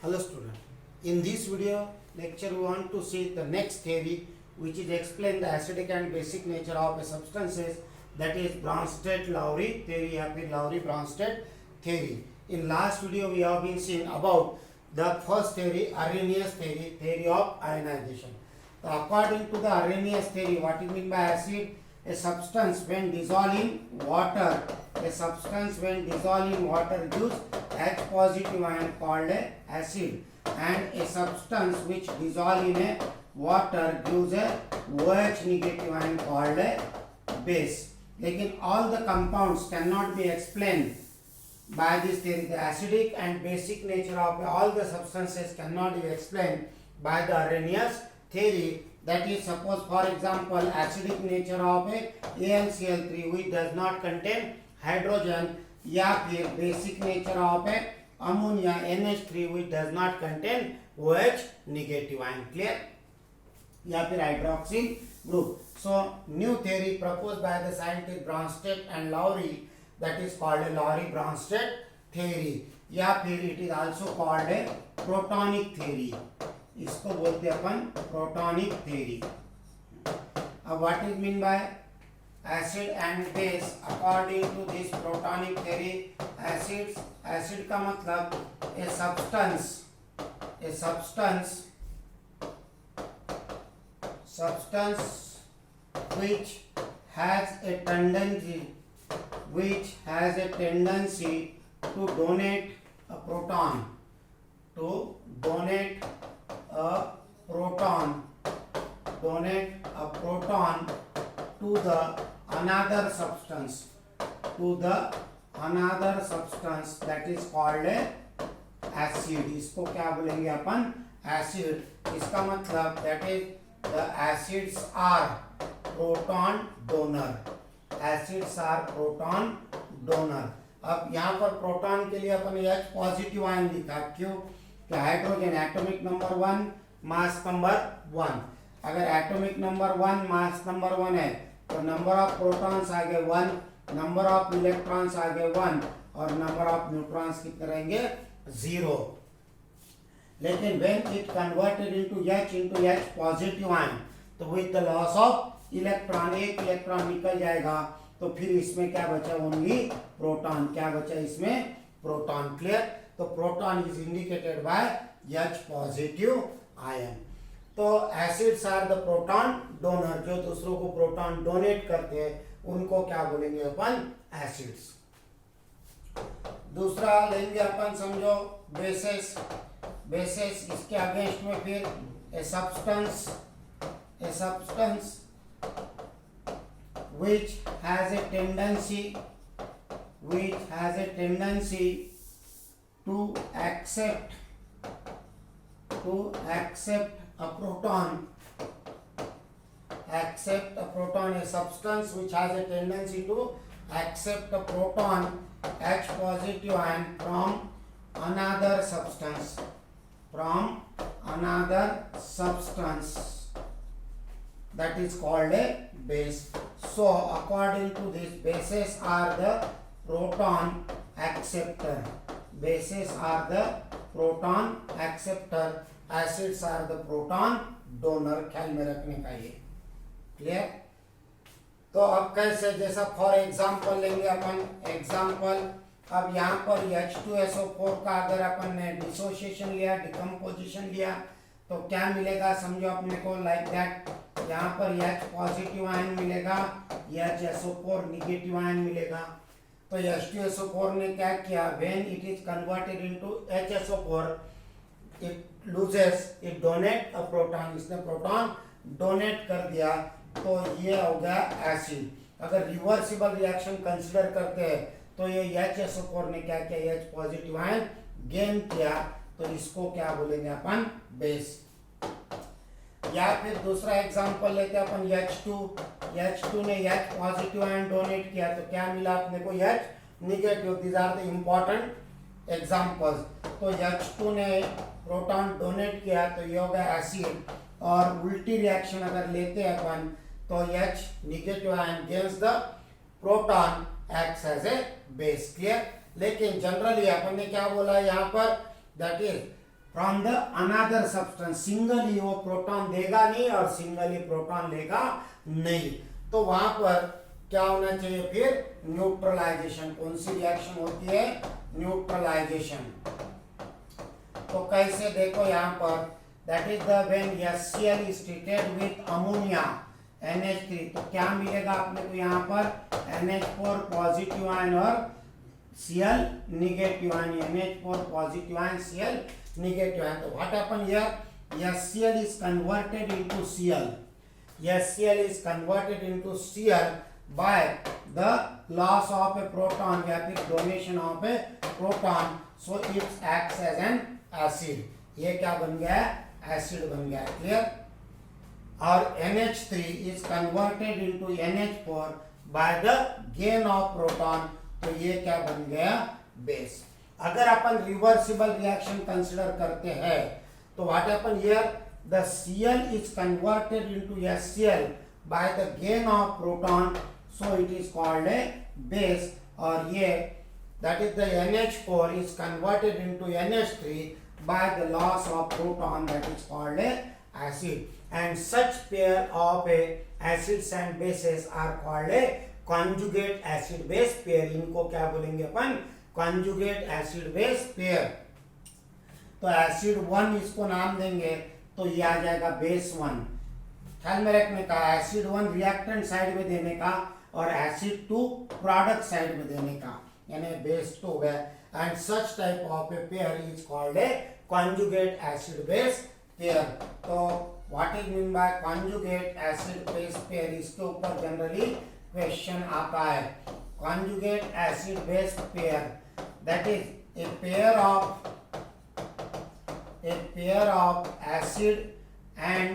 Hello student. In this video lecture we want to see the next theory which is explain the acidic and basic nature of a substances, that is Bronsted-Lowry theory या फिर Lowry-Bronsted theory. In last video we have been seeing about the first theory, Arrhenius theory, theory of ionization. So according to the Arrhenius theory, what is mean by acid? A substance when dissolved in water, gives H positive ion called a acid, and a substance which dissolve in a water gives a OH negative ion called a base. लेकिन all the compounds cannot be explained by this theory. The acidic and basic nature of all the substances cannot be explained by the Arrhenius theory. That is, suppose for example acidic nature of a AnCl3 which does not contain hydrogen, या फिर basic nature of a ammonia NH3 which does not contain OH negative ion. Clear? या फिर hydroxyl group. So new theory proposed by the scientist Bronsted and Lowry, that is called a Lowry-Bronsted theory, या फिर it is also called a protonic theory. इसको बोलते हैं अपन protonic theory. अब what is mean by acid and base? According to this protonic theory, acid का मतलब a substance which has a tendency to donate a proton to the another substance, that is called a acid. इसको क्या बोलेंगे अपन? Acid. इसका मतलब that is the acids are proton donor. अब यहाँ पर प्रोटॉन के लिए अपन H पॉजिटिव आयन लिखा. क्यों? कि hydrogen atomic number 1 mass number 1. अगर एटॉमिक नंबर 1 मास नंबर 1 है तो नंबर ऑफ प्रोटॉन्स आगे 1, नंबर ऑफ इलेक्ट्रॉन्स आगे 1 और नंबर ऑफ न्यूट्रॉन्स कितने रहेंगे? 0. लेकिन when it converted into H positive ion, तो with the loss of electron, एक इलेक्ट्रॉन निकल जाएगा, तो फिर इसमें क्या बचा? Only proton. क्या बचा इसमें? प्रोटॉन. क्लियर? तो proton is indicated by H positive ion. तो acids are the proton donor. जो दूसरों को प्रोटॉन डोनेट करते हैं उनको क्या बोलेंगे अपन? एसिड्स. दूसरा लेंगे अपन, समझो बेसेस. इसके अगेंस्ट में फिर ए substance which has a tendency to accept a proton. A substance which has a tendency to accept a proton H positive ion from another substance. That is called a base. So according to this, bases are the proton acceptor. Acids are the proton donor. ख्याल में रखने का ये. Clear? तो अब कैसे? जैसा for example लेंगे अपन. एग्जांपल, अब यहाँ पर H2SO4 का अगर अपन ने डिसोसिएशन लिया, डिकम्पोजिशन लिया, तो क्या मिलेगा? समझो अपने को लाइक दैट. यहाँ पर H पॉजिटिव आयन मिलेगा, HSO4 निगेटिव आयन मिलेगा. तो H2SO4 ने क्या किया? When it is converted into HSO4, it loses, it donate a proton. इसने प्रोटॉन डोनेट कर दिया, तो ये हो गया एसिड. अगर रिवर्सिबल रिएक्शन कंसीडर करते हैं तो ये HSO4 ने क्या किया? H पॉजिटिव आयन गेन किया, तो इसको क्या बोलेंगे अपन? बेस. या फिर दूसरा एग्जांपल लेते हैं अपन H2 ने H पॉजिटिव आयन डोनेट किया, तो क्या मिला अपने को? H negative. These are the important examples. तो H2 ने प्रोटॉन डोनेट किया, तो ये होगा एसिड. और उल्टी रिएक्शन अगर लेते हैं अपन, तो H negative ion gains the proton acts as a base. Clear? लेकिन जनरली अपन ने क्या बोला यहाँ पर? That is from the another substance, singly वो प्रोटॉन देगा नहीं और सिंगली प्रोटॉन लेगा नहीं, तो वहां पर क्या होना चाहिए फिर न्यूट्रलाइजेशन। कौन सी रिएक्शन होती है, न्यूट्रलाइजेशन। तो कैसे, देखो यहाँ पर that is the when HCl is treated with ammonia NH3, तो क्या मिलेगा अपने को यहाँ पर NH4 पॉजिटिव आयन और Cl negative ion, NH4 positive ion Cl negative ion. तो what happen here, HCl is converted into Cl, HCl is converted into Cl by the loss of a proton या फिर donation of a proton, so it acts as an acid। ये क्या बन गया है, acid बन गया है, क्लियर। और NH3 is converted into NH4 by the gain of proton, तो ये क्या बन गया, बेस। अगर अपन रिवर्सिबल रिएक्शन कंसिडर करते हैं तो what happen here, the Cl is converted into HCl by the gain of proton, so it is called a base। और ये that is the NH4 is converted into NH3 by the loss of proton, that is called a acid। And such pair of acids and bases are called a conjugate acid base pair। इनको क्या बोलेंगे अपन, conjugate acid base pair। तो acid 1 इसको नाम देंगे तो ये आ जाएगा बेस 1। ख्याल में रखने का, एसिड 1 रिएक्टेंट साइड में देने का और एसिड 2 प्रोडक्ट साइड में देने का, यानी बेस 2 है। And such type of a pair is called a conjugate acid base pair. तो what is mean by conjugate acid base pair, इसके ऊपर जनरली क्वेश्चन आता है। Conjugate acid base pair that is a pair of acid and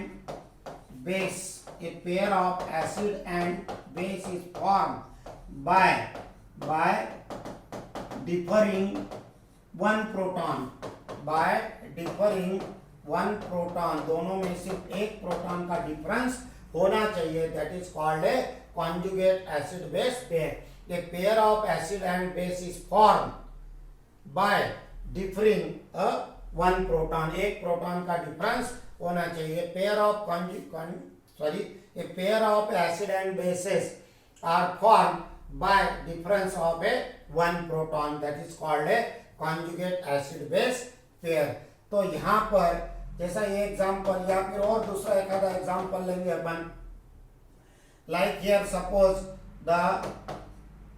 base, a pair of acid and base is formed by differing one proton, दोनों में सिर्फ एक proton का difference होना चाहिए, that is called a conjugate acid base pair. A pair of acid and base is form by differing one proton, एक proton का difference होना चाहिए। A pair of acid and bases are form by difference of a one proton, that is called a conjugate acid base pair. तो यहाँ पर जैसा ये example या फिर और दूसरा एक आधा एग्जांपल लेंगे अपन, like here suppose the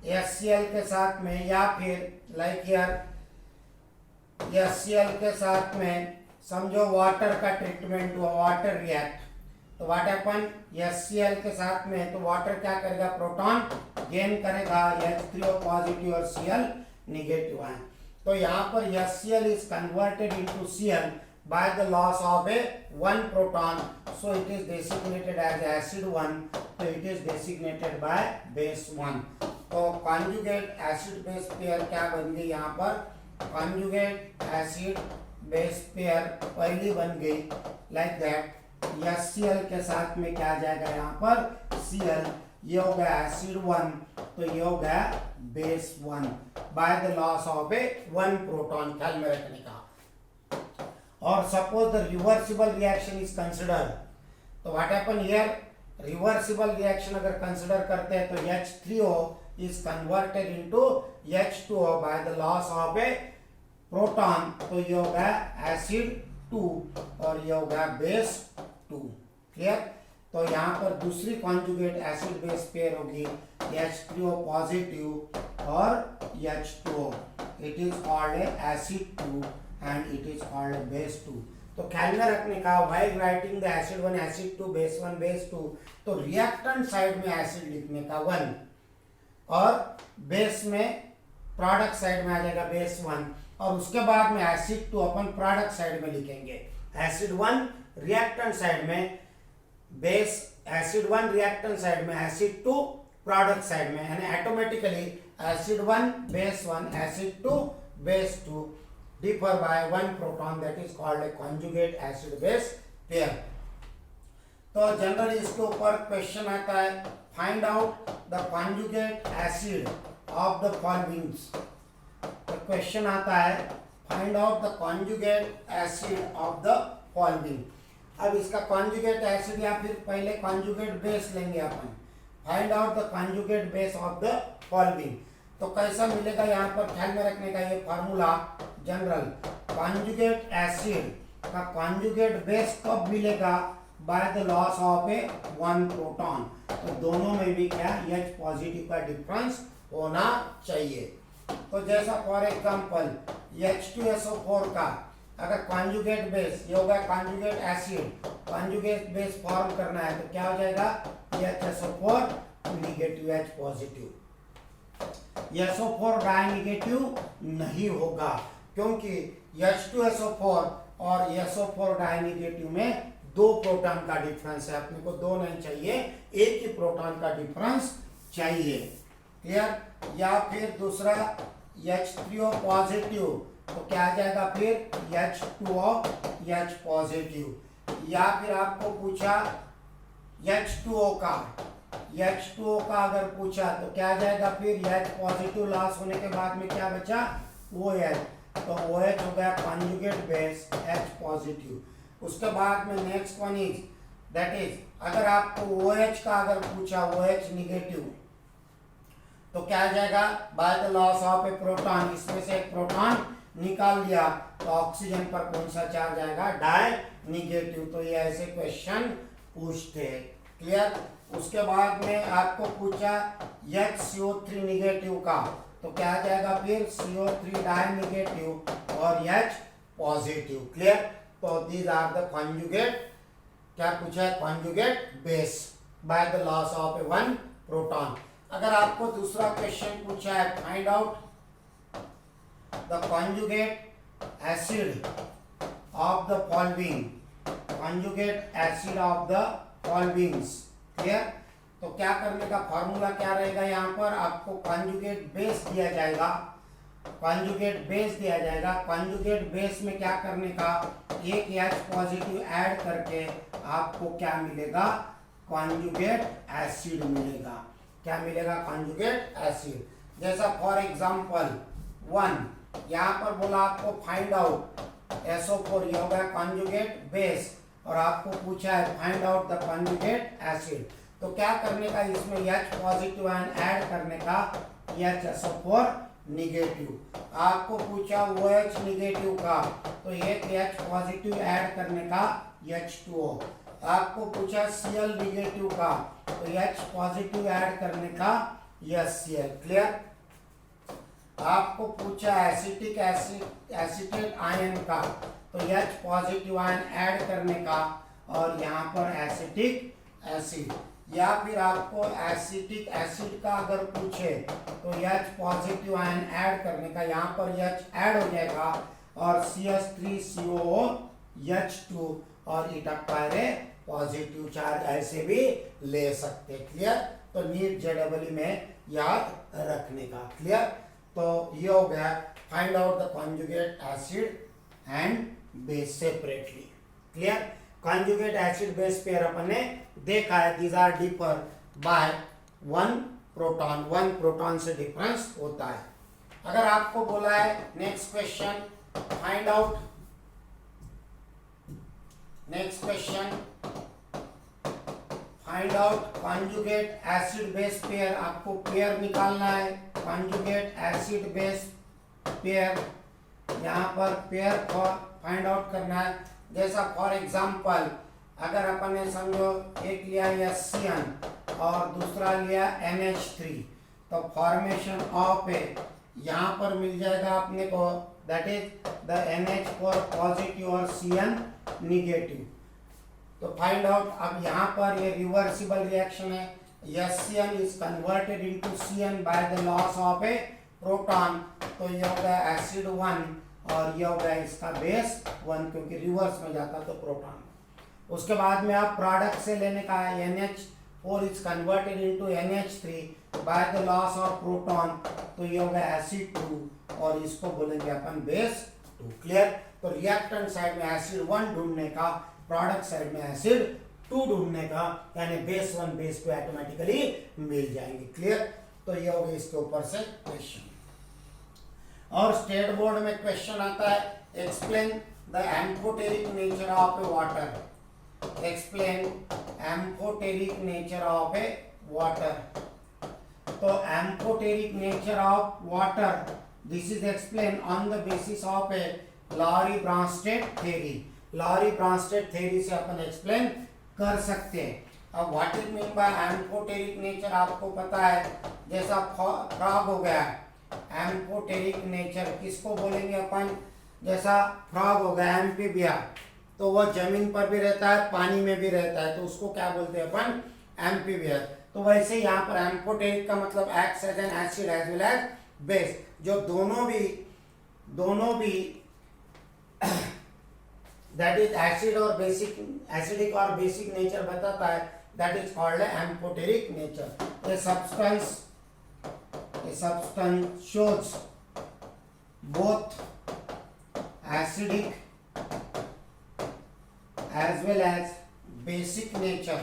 HCl के साथ में, या फिर लाइक हियर HCl के साथ में समझो वाटर का ट्रीटमेंट हुआ, वाटर रिएक्ट, तो व्हाट हैपन, HCl के साथ में तो वाटर क्या करेगा, प्रोटॉन गेन करेगा, H3O पॉजिटिव और Cl नेगेटिव आयन। तो यहाँ पर HCl is converted into Cl by the loss of a one proton, so it is designated as acid 1, so it is designated by base 1। तो conjugate acid base pair क्या बन गई यहाँ पर, conjugate acid base pair पहली बन गई like that। HCl के साथ में क्या आ जाएगा यहाँ पर Cl, ये हो गया एसिड 1, तो ये हो गया base 1 by the loss of a one proton, ख्याल में रखने का। और suppose the reversible reaction is consider, तो what happen here, reversible reaction अगर कंसिडर करते हैं तो H3O is converted into H2O by the loss of a proton, तो ये हो गया एसिड 2 और ये हो गया बेस 2, क्लियर। तो यहाँ पर दूसरी कॉन्जुगेट एसिड बेस पेयर होगी H3O पॉजिटिव और H2O, it is called acid 2 and it is called base 2। तो ख्याल में रखने का, while writing the acid 1 acid 2 base 1 base 2, तो रिएक्टेंट साइड में एसिड लिखने का 1 और बेस में प्रोडक्ट साइड में आ जाएगा बेस 1, और उसके बाद में एसिड 2 अपन प्रोडक्ट साइड में लिखेंगे। एसिड 1 रिएक्टेंट साइड में, बेस एसिड 1 रिएक्टेंट साइड में, एसिड 2 प्रोडक्ट साइड में, यानी automatically acid 1 base 1 acid 2 base 2 differ by one proton, that is called a conjugate acid base pair। तो जनरली इसके ऊपर question आता है, find out the conjugate acid of the followings. तो question आता है, find out the conjugate acid of the following. अब इसका कॉन्जुगेट एसिड या फिर पहले कॉन्जुगेट बेस लेंगे अपन। Find out the conjugate base of the following. तो कैसा मिलेगा, यहाँ पर ख्याल में रखने का ये फॉर्मूला जनरल। कॉन्जुगेट एसिड का कॉन्जुगेट बेस कब मिलेगा, bye the loss of a one proton. तो दोनों में भी क्या H पॉजिटिव का डिफरेंस होना चाहिए। तो जैसा फॉर एग्जांपल H2SO4 का अगर कॉन्जुगेट बेस, ये होगा conjugate acid, conjugate base form करना है तो क्या हो जाएगा HSO4 negative H positive. SO4 die negative नहीं होगा क्योंकि H2SO4 और SO4 डाई नेगेटिव में दो प्रोटॉन का डिफरेंस है। अपने को दो नहीं चाहिए, एक ही प्रोटॉन का डिफरेंस चाहिए। क्लियर। या फिर दूसरा H3O पॉजिटिव तो क्या आ जाएगा फिर H2O H पॉजिटिव। या फिर आपको पूछा H2O का अगर पूछा तो क्या आ जाएगा फिर H पॉजिटिव लॉस होने के बाद में क्या बचा OH। तो OH हो गया कॉन्जुगेट बेस H पॉजिटिव। उसके बाद में next one is that is अगर आपको OH का अगर पूछा OH निगेटिव तो क्या आ जाएगा bye the loss of a proton. इसमें से एक प्रोटॉन निकाल दिया तो ऑक्सीजन पर कौन सा चार्ज आएगा डाई नेगेटिव। तो ये ऐसे क्वेश्चन पूछते हैं। क्लियर। उसके बाद में आपको पूछा HCO3 निगेटिव का तो क्या आ जाएगा फिर CO3 डाई नेगेटिव और H पॉजिटिव। क्लियर। तो दीज आर द कॉन्जुगेट, क्या पूछा है conjugate base bye the loss of a one proton. अगर आपको दूसरा क्वेश्चन पूछा है find out the conjugate acid of the following, conjugate acid of the followings. Clear. तो क्या करने का फॉर्मूला क्या रहेगा, यहाँ पर आपको कॉन्जुगेट बेस दिया जाएगा, कॉन्जुगेट बेस दिया जाएगा। कॉन्जुगेट बेस में क्या करने का, एक H पॉजिटिव ऐड करके आपको क्या मिलेगा कॉन्जुगेट एसिड मिलेगा। क्या मिलेगा कॉन्जुगेट एसिड। जैसा फॉर एग्जांपल 1 यहाँ पर बोला आपको फाइंड आउट SO4, ये होगा कॉन्जुगेट बेस और आपको पूछा है find out the conjugate acid. तो क्या करने का, इसमें H पॉजिटिव आयन ऐड करने का HSO4 निगेटिव। आपको पूछा OH निगेटिव का तो एक H पॉजिटिव ऐड करने का H2O। आपको पूछा Cl निगेटिव का तो H पॉजिटिव ऐड करने का HCl। क्लियर। आपको पूछा एसिटिक एसिड एसिटेट आयन का तो H पॉजिटिव आयन ऐड करने का और यहाँ पर एसिटिक एसिड। या फिर आपको एसिटिक एसिड का अगर पूछे तो H पॉजिटिव आयन ऐड करने का, यहाँ पर H ऐड हो जाएगा और CH3COO H2 और इटक्टायरे पॉजिटिव चार्ज ऐसे भी ले सकते। क्लियर। तो नीट JEE में याद रखने का। क्लियर। तो ये हो गया find out the conjugate acid and base separately. Clear. Conjugate acid base pair अपन ने देखा है, these are differ by one proton से डिफरेंस होता है। अगर आपको बोला है next question find out, next question find out conjugate acid base pair, आपको पेयर निकालना है कॉन्जुगेट एसिड बेस पेयर। यहाँ पर पेयर फाइंड आउट करना है। जैसा फॉर एग्जांपल अगर अपन ने समझो एक लिया HCN और दूसरा लिया NH3 तो फॉर्मेशन ऑफ ए यहाँ पर मिल जाएगा अपने को that is the NH4 positive और CN निगेटिव। तो फाइंड आउट, अब यहाँ पर ये रिवर्सिबल रिएक्शन है, HCN is converted into CN bye the loss of a proton. तो ये होगा एसिड 1 और ये होगा इसका बेस 1 क्योंकि रिवर्स में जाता तो प्रोटॉन। उसके बाद में आप प्रोडक्ट से लेने का है NH4 is converted into NH3 bye the loss of proton. तो ये होगा एसिड 2 और इसको बोलेंगे अपन बेस 2। क्लियर। तो रिएक्टेंट साइड में एसिड 1 ढूंढने का, प्रोडक्ट साइड में एसिड 2 ढूंढने का, यानी बेस 1 बेस 2 ऑटोमेटिकली मिल जाएंगे। क्लियर। तो ये हो गया इसके ऊपर से क्वेश्चन। और स्टेट बोर्ड में क्वेश्चन आता है explain the amphoteric nature of a water, explain amphoteric nature of a water. तो amphoteric nature of water this is explain on the basis of a Lowry Bronsted theory. Lowry Bronsted theory से अपन explain कर सकते हैं। अब what is mean by amphoteric nature आपको पता है, जैसा फ्रॉग हो गया, एम्फोटेरिक नेचर किसको बोलेंगे अपन, जैसा फ्रॉग हो गया एम्फीबिया, तो वह जमीन पर भी रहता है पानी में भी रहता है, तो उसको क्या बोलते हैं अपन, एम्फीबिया। तो वैसे यहाँ पर एम्फोटेरिक का मतलब acts as an acid as well as base, जो दोनों भी दैट इज एसिड और बेसिक, एसिडिक और बेसिक नेचर बताता है, that is called amphoteric nature. A substance shows both acidic as well as basic nature,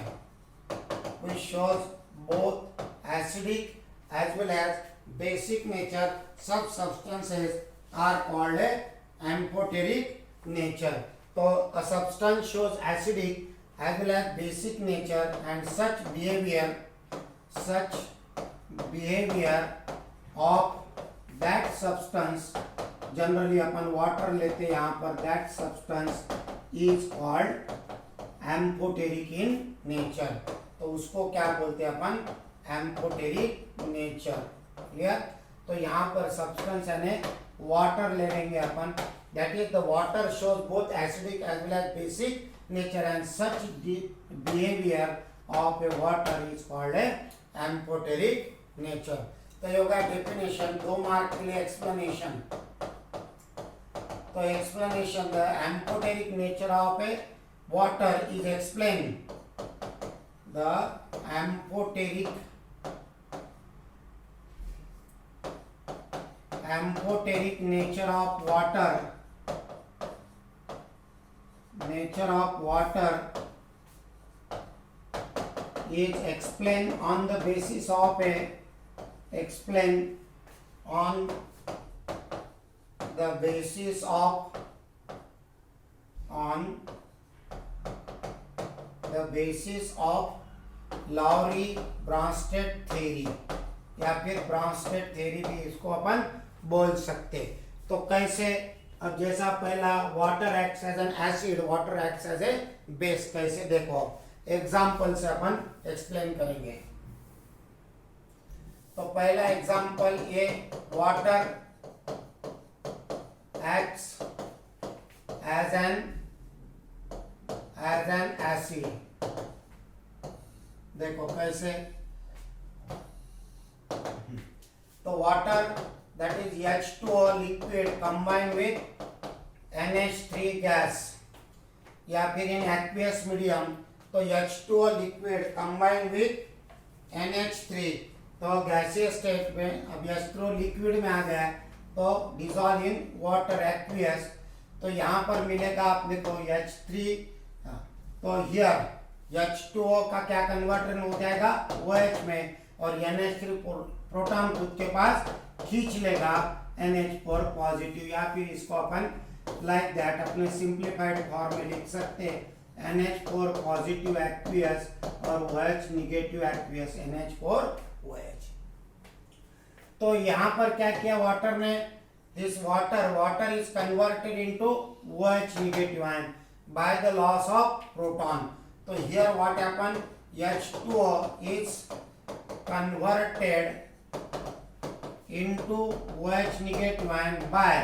which shows both acidic as well as basic nature. Such substances are called amphoteric nature. So a substance shows acidic as well as basic nature, and such behavior of that substance, generally upon water लेते हैं यहाँ पर, that substance is called amphoteric in nature. तो उसको क्या बोलते हैं अपन, amphoteric nature. Clear? तो यहाँ पर substance यानी water ले लेंगे अपन, that is the water shows both acidic as well as basic nature, and such behavior of a water is called a amphoteric nature. तो ये होगा डेफिनेशन, 2 मार्क के लिए एक्सप्लेनेशन। तो explanation, the amphoteric nature of a water is explain, the amphoteric nature of water is explained on the basis of Lowry Bronsted theory, या फिर ब्रांस्टेड theory भी इसको अपन बोल सकते। तो कैसे, अब जैसा पहला water acts as an acid, water acts as a base, कैसे देखो एग्जाम्पल से अपन एक्सप्लेन करेंगे। तो पहला एग्जाम्पल ये, water acts as an acid. देखो कैसे, तो water that is H2O liquid combined with NH3 gas, या फिर इन एक्वियस मीडियम, तो H2O liquid combined with NH3, तो गैसियस स्टेट में, अब H2O लिक्विड में आ गया तो डिसॉल्व इन वाटर एक्वियस, तो यहाँ पर मिलेगा आप देखो H3, तो हियर H2O का क्या कन्वर्टर हो जाएगा OH में, और NH3 प्रोटॉन खुद के पास खींच लेगा NH4 पॉजिटिव, या फिर इसको अपन लाइक दैट अपने सिंप्लीफाइड फॉर्म में लिख सकते हैं, NH4 पॉजिटिव एक्वियस और OH negative aqueous NH4 OH। तो यहाँ पर क्या किया वाटर ने, this water is converted into OH negative ion by the loss of proton. तो here what happen, H2O is converted into OH negative ion by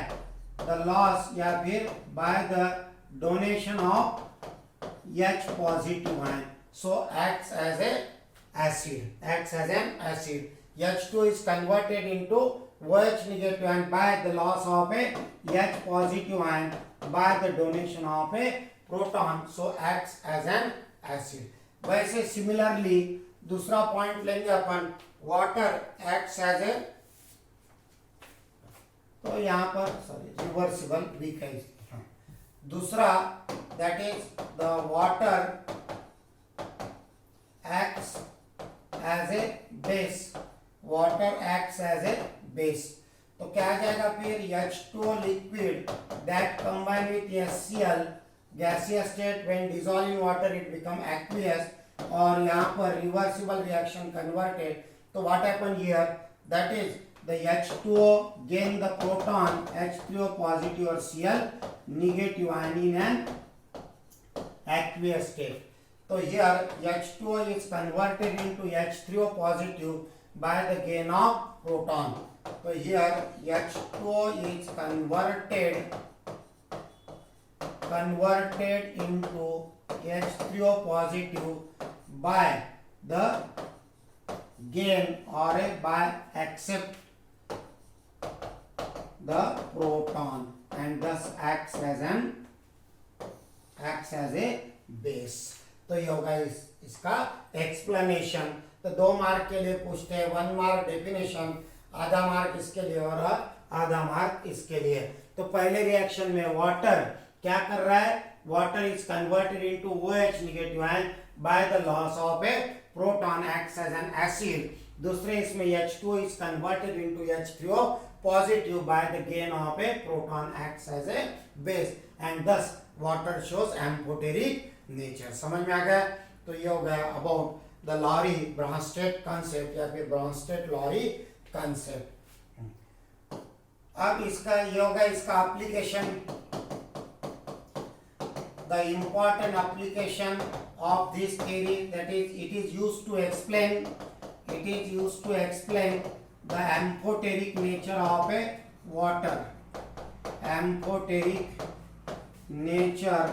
the loss, या फिर by the donation of H positive ion, so acts as an acid. H2 is converted into OH negative ion by the loss of a H positive ion by the donation of a proton, so acts as an acid. वैसे similarly दूसरा point लेंगे अपन, water acts as a, तो यहाँ पर reversible weak है, दूसरा that is the water acts as a base, water acts as a base. तो क्या आ जाएगा फिर H2O liquid that combine with HCl gaseous state when dissolve in water it become aqueous, और यहाँ पर रिवर्सिबल रिएक्शन कन्वर्टेड. तो what happen here, that is the H2O gain the proton H3O positive or Cl negative ion in an aqueous state. So here H2O is converted into H3O positive by the gain of proton. So here H2O is converted into H3O positive by the gain or by accept the proton and thus acts as a base. तो ये होगा इसका explanation. तो 2 mark के लिए पूछते हैं, 1 mark definition, आधा मार्क इसके लिए और आधा मार्क इसके लिए. तो पहले रिएक्शन में वाटर क्या कर रहा है, water is converted into OH negative ion by the loss of a proton acts as an acid. दूसरे इसमें H2O is converted into H3O positive by the gain of a proton acts as a base and thus water shows amphoteric nature. समझ में आ गया. तो ये हो गया about the Lowry-Bronsted concept या फिर Bronsted-Lowry concept. अब इसका ये होगा इसका application. The important application of this theory, that is it is used to explain the amphoteric nature of a water. Amphoteric nature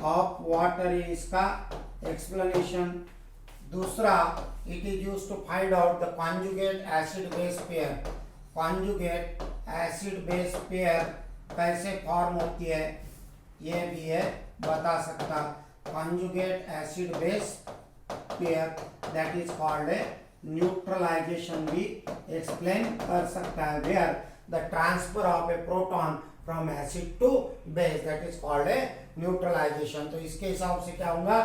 of water is इसका explanation. दूसरा, it is used to find out the conjugate acid base pair. Conjugate acid base pair कैसे form होती है ये भी है बता सकता. Conjugate acid base pair that is called a neutralization भी एक्सप्लेन कर सकता है, where the transfer of a proton from acid to base, that is called a neutralization. तो इसके हिसाब से क्या होगा,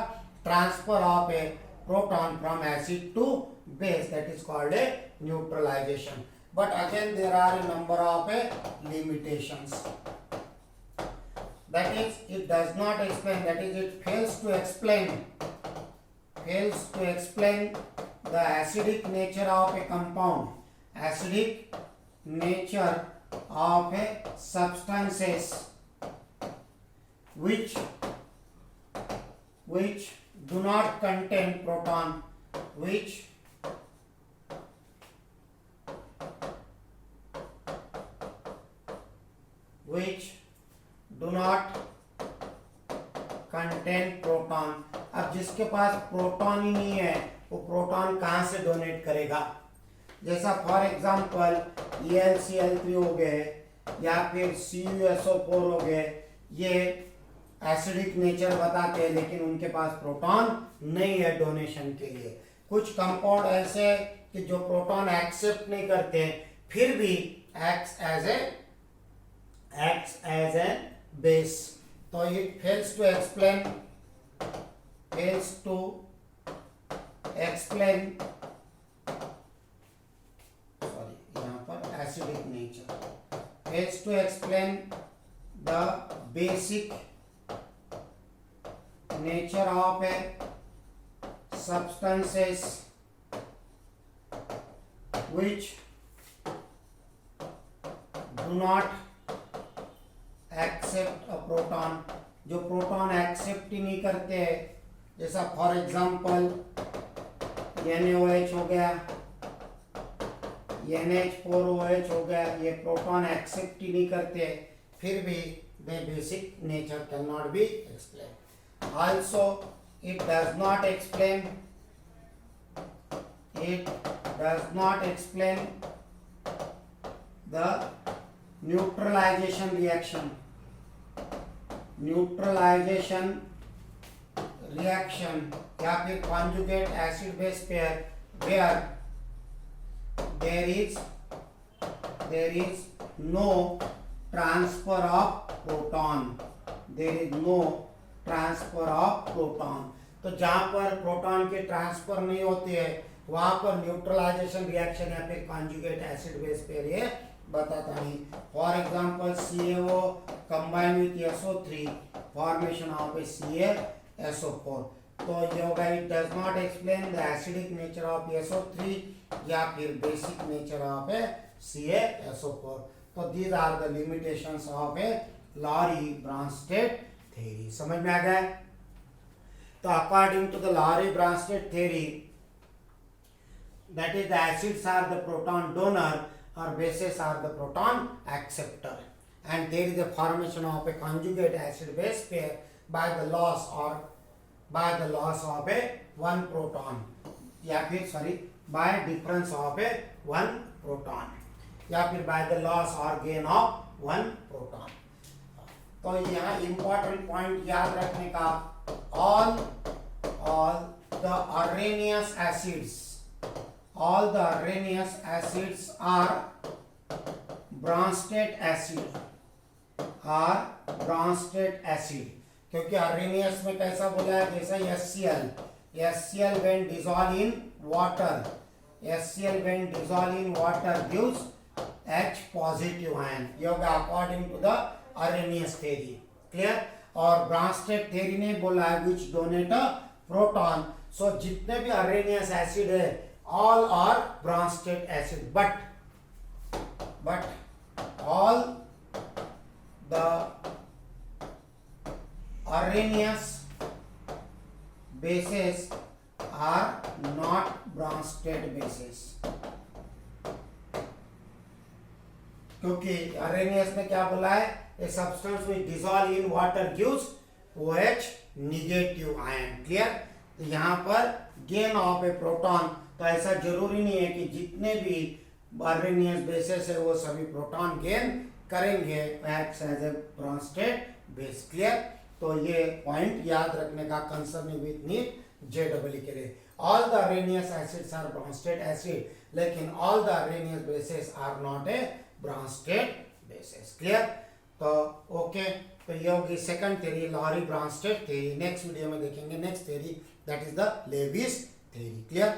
transfer of a proton from acid to base, that is called a neutralization. But again there are a number of a limitations. That is, it does not explain, that is, it fails to explain the acidic nature of a compound, acidic nature of a substances which do not contain proton, which do not contain proton. अब जिसके पास proton ही नहीं है वो proton कहाँ से donate करेगा. जैसा for example ElCl3 हो गए या फिर CuSO4 हो गए, ये एसिडिक नेचर बताते हैं लेकिन उनके पास प्रोटॉन नहीं है डोनेशन के लिए. कुछ कंपाउंड ऐसे कि जो प्रोटॉन एक्सेप्ट नहीं करते फिर भी acts as a base. तो it fails to explain यहाँ पर acidic nature, fails to explain the basic nature of a substances which do not accept a proton, जो प्रोटॉन एक्सेप्ट ही नहीं करते हैं. जैसा फॉर एग्जांपल NaOH हो गया, NH4OH हो गया, ये प्रोटॉन एक्सेप्ट ही नहीं करते फिर भी they basic nature can not be explain. Also it does not explain the neutralization reaction या फिर conjugate acid base pair where there is no transfer of proton. तो जहां पर प्रोटॉन के ट्रांसफर नहीं होती है वहां पर न्यूट्रलाइजेशन रिएक्शन या फिर कॉन्जुगेट एसिड बेस पेयर ये बताता नहीं. For example, CaO combined with SO3 formation of a CaSO4. तो ये होगा it does not explain the acidic nature of SO3 या फिर basic nature of a CaSO4. तो these are the limitations of a Lowry-Bronsted theory. समझ में आ गया? तो according to the Lowry-Bronsted theory, that is the acids are the proton donor or bases are the proton acceptor, and there is a formation of a conjugate acid base pair by the loss of a one proton, या फिर sorry by difference of a one proton, या फिर by the loss or gain of one proton. तो यहाँ important point याद रखने का, all the Arrhenius acids are Bronsted acid, क्योंकि Arrhenius में कैसा बोला है, जैसा HCl when dissolved in water gives H positive ion. ये होगा according to the Arrhenius theory. Clear? और Bronsted theory ने बोला है which donate a proton. So जितने भी Arrhenius acid है all are Bronsted acid, but all the Arrhenius bases are not Bronsted bases. क्योंकि Arrhenius में क्या बोला है, a substance which dissolve in water gives OH negative ion. Clear? तो यहाँ पर gain of a proton, तो ऐसा जरूरी नहीं है कि जितने भी Arrhenius bases है वो सभी प्रोटॉन गेन करेंगे acts as a Bronsted base. Clear? तो ये पॉइंट याद रखने का कंसर्निंग विथ नीट JEE के लिए. All the Arrhenius acids are Bronsted acid, लेकिन all the Arrhenius bases are not a Bronsted bases. Clear? तो ओके, तो ये होगी second theory, Lowry-Bronsted theory. Next video में देखेंगे next theory, that is the Lewis theory. Clear?